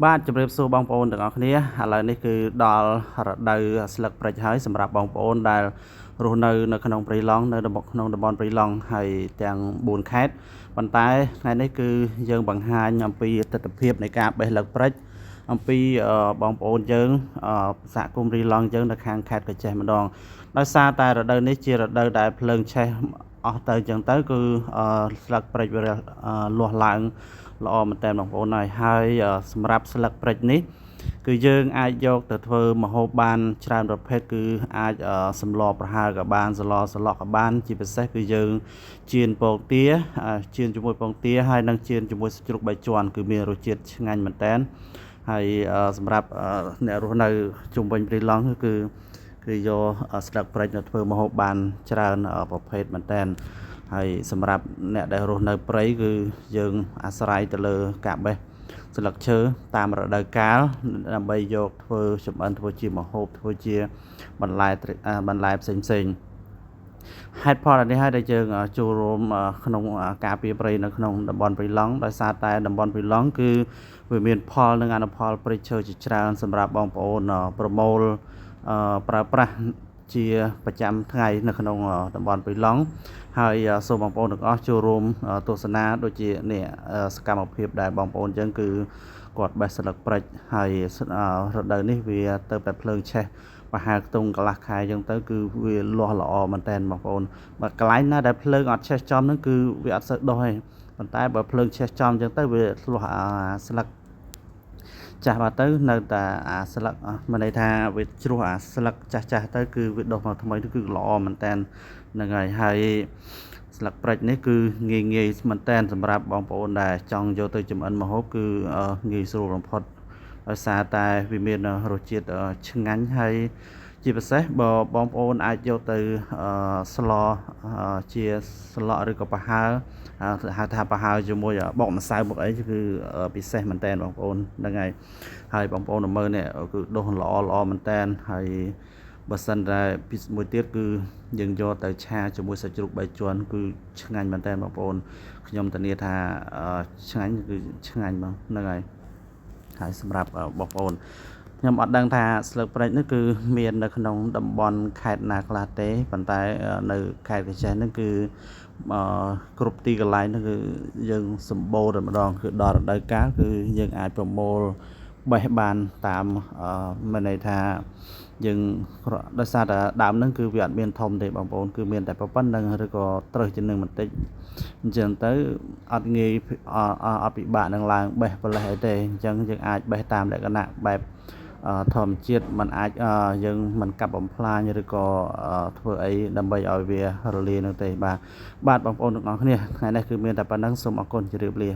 បាទជម្រាបសួរបងប្អូនទាំងអស់គ្នាឥឡូវនេះគឺដល់រដូវស្លឹកព្រិចហើយសម្រាប់បងប្អូនដែលរស់នៅក្នុងព្រៃឡង់នៅក្នុងតំបន់ព្រៃឡង់ហើយទាំង4ខេត្តប៉ុន្តែថ្ងៃនេះគឺយើងបង្ហាញអំពីទស្សនវិជ្ជានៃការបេះស្លឹកព្រិចអំពីបងប្អូនយើងសហគមន៍ព្រៃឡង់យើងនៅខាងខេត្តកញ្ចេះម្ដងដោយសារតែរដូវនេះជារដូវដែលភ្លើងឆេះអស់ទៅអញ្ចឹងទៅគឺស្លឹកព្រិចវាលាស់ឡើងល្អមែនតើបងប្អូនហើយសម្រាប់ស្លឹកព្រិចនេះគឺយើងអាចយកទៅធ្វើម្ហូបបានច្រើនប្រភេទគឺអាចសម្លប្រហើរក៏បានសម្លសឡក់ក៏បានជាពិសេសគឺយើងចៀនពងទាចៀនជាមួយពងទាហើយនិងចៀនជាមួយជ្រូកបីជាន់គឺមានរសជាតិឆ្ងាញ់មែនតើហើយសម្រាប់អ្នករស់នៅជុំវិញព្រៃឡង់គឺយកស្លឹកព្រិចទៅធ្វើម្ហូបបានច្រើនប្រភេទមែនតើហើយសម្រាប់អ្នកដែលរស់នៅព្រៃគឺយើងអាស្រ័យទៅលើការបេះស្លឹកឈើតាមរដូវកាលដើម្បីយកធ្វើចម្អិនធ្វើជាម្ហូបធ្វើជាបន្លែផ្សេងហេតុផលនេះហើយដែលយើងចូលរួមក្នុងការពារព្រៃនៅក្នុងតំបន់ព្រៃឡង់ដោយសារតែតំបន់ព្រៃឡង់គឺវាមានផលនិងអនុផលព្រៃឈើជាច្រើនសម្រាប់បងប្អូនប្រមូលប្រើប្រាស់ជាប្រចាំថ្ងៃនៅក្នុងតំបន់ព្រៃឡង់ហើយសូមបងប្អូនទាំងអស់ចូលរួមទស្សនាដូចជានេះសកម្មភាពដែលបងប្អូនយើងគឺគាត់បេះស្លឹកព្រិចហើយរដូវនេះវាទៅតែភ្លើងឆេះប្រហែលខ្ទង់កន្លះខែអញ្ចឹងទៅគឺវាលាស់ល្អមែនតើបងប្អូនបើកន្លែងណាដែលភ្លើងអត់ឆេះចំហ្នឹងគឺវាអត់សូវដុះទេប៉ុន្តែបើភ្លើងឆេះចំអញ្ចឹងទៅវាលាស់ស្លឹកចាស់មកទៅនៅតែស្លឹកមានន័យថាវាជ្រោះស្លឹកចាស់ទៅគឺវាដុះមកថ្មីគឺល្អមែនតើហ្នឹងហើយស្លឹកព្រិចនេះគឺងាយមែនតើសម្រាប់បងប្អូនដែលចង់យកទៅចម្អិនម្ហូបគឺងាយស្រួលបំផុតដោយសារតែវាមានរសជាតិឆ្ងាញ់ហើយជាពិសេសបើបងប្អូនអាចយកទៅស្លជាស្លក់ឬក៏ប្រហើរហៅថាប្រហើរជាមួយបុកម្សៅបុកអីគឺពិសេសមែនតើបងប្អូនហ្នឹងហើយបងប្អូនមើលនេះគឺដុសល្អមែនតើហើយបើសិនតែពីមួយទៀតគឺយើងយកទៅឆាជាមួយសាច់ជ្រូកបីជាន់គឺឆ្ងាញ់មែនតើបងប្អូនខ្ញុំធានាថាឆ្ងាញ់គឺឆ្ងាញ់បងហ្នឹងហើយសម្រាប់បងប្អូនខ្ញុំអត់ដឹងថាស្លឹកព្រិចនេះគឺមាននៅក្នុងតំបន់ខេត្តណាខ្លះទេប៉ុន្តែនៅខេត្តកញ្ចេះហ្នឹងគឺគ្រប់ទីកន្លែងហ្នឹងគឺយើងសម្បូរតែម្ដងគឺដល់រដូវកាលគឺយើងអាចប្រមូលបេះបានតាមមានន័យថាយើងដោយសារតែដើមហ្នឹងគឺវាអត់មានធំទេបងប្អូនគឺមានតែប៉ុណ្្នឹងឬក៏ត្រឹសជាងនឹងបន្តិចអញ្ចឹងទៅអត់ងាយអត់ពិបាកនឹងឡើងបេះប្រលេះអីទេអញ្ចឹងយើងអាចបេះតាមលក្ខណៈបែបធម្មជាតិมันអាចយើងមិនកាប់បំផ្លាញឬក៏ធ្វើអីដើម្បីឲ្យវារលាយនោះទេបាទបងប្អូនទាំងអស់គ្នាថ្ងៃនេះគឺមានតែប៉ុណ្្នឹងសូមអរគុណជម្រាបលា